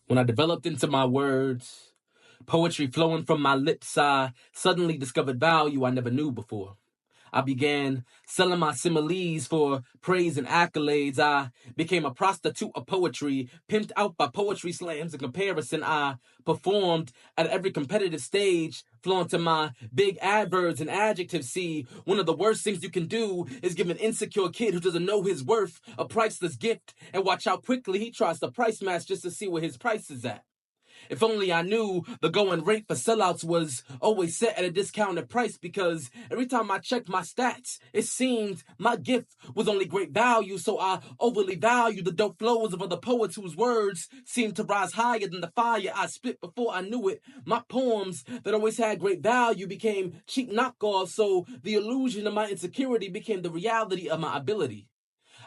When I developed into my words, poetry flowing from my lips, I suddenly discovered value I never knew before. I began selling my similes for praise and accolades. I became a prostitute of poetry, pimped out by poetry slams and comparison. I performed at every competitive stage, flaunting my big adverbs and adjectives. See, one of the worst things you can do is give an insecure kid who doesn't know his worth a priceless gift and watch how quickly he tries to price match just to see where his price is at. If only I knew the going rate for sellouts was always set at a discounted price, because every time I checked my stats, it seemed my gift was only great value, so I overly valued the dope flows of other poets whose words seemed to rise higher than the fire I spit before I knew it. My poems that always had great value became cheap knockoffs, so the illusion of my insecurity became the reality of my ability.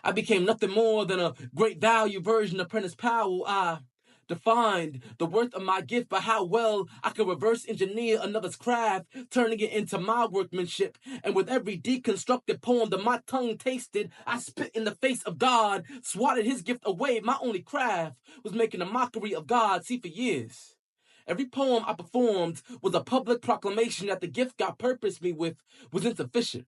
I became nothing more than a great value version of Prentice Powell. I defined the worth of my gift by how well I could reverse engineer another's craft, turning it into my workmanship. And with every deconstructed poem that my tongue tasted, I spit in the face of God, swatted his gift away. My only craft was making a mockery of God. See, for years, every poem I performed was a public proclamation that the gift God purposed me with was insufficient.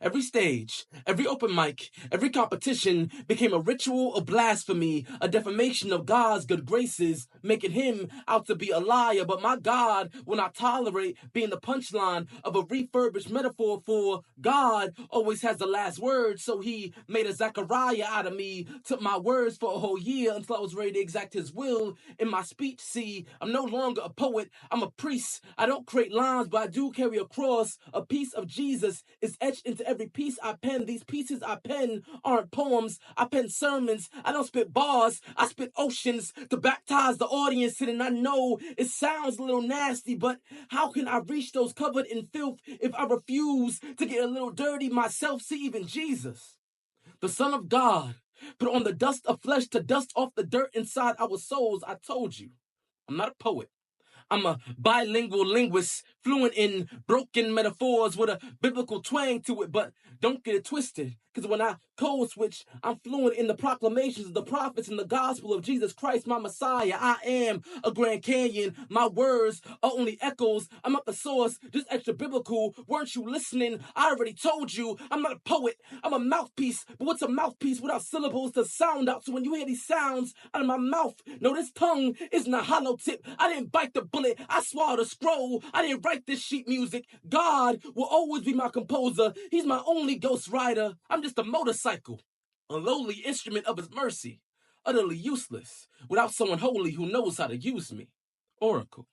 Every stage, every open mic, every competition became a ritual of blasphemy, a defamation of God's good graces, making him out to be a liar. But my God will not tolerate being the punchline of a refurbished metaphor, for God always has the last word. So he made a Zechariah out of me, took my words for a whole year until I was ready to exact his will in my speech. See, I'm no longer a poet, I'm a priest. I don't create lines, but I do carry a cross. A piece of Jesus is etched into every piece I pen. These pieces I pen aren't poems. I pen sermons. I don't spit bars. I spit oceans to baptize the audience in. And I know it sounds a little nasty, but how can I reach those covered in filth if I refuse to get a little dirty myself? See, even Jesus, the Son of God, put on the dust of flesh to dust off the dirt inside our souls. I told you, I'm not a poet. I'm a bilingual linguist, fluent in broken metaphors with a biblical twang to it, but don't get it twisted. Because when I code switch, I'm fluent in the proclamations of the prophets and the gospel of Jesus Christ, my Messiah. I am a Grand Canyon. My words are only echoes. I'm not the source, just extra biblical. Weren't you listening? I already told you I'm not a poet. I'm a mouthpiece. But what's a mouthpiece without syllables to sound out? So when you hear these sounds out of my mouth, no, this tongue isn't a hollow tip. I didn't bite the bullet. I swallowed a scroll. I didn't write this sheet music. God will always be my composer. He's my only ghost writer. I'm just a motorcycle, a lowly instrument of his mercy, utterly useless without someone holy who knows how to use me. Oracle.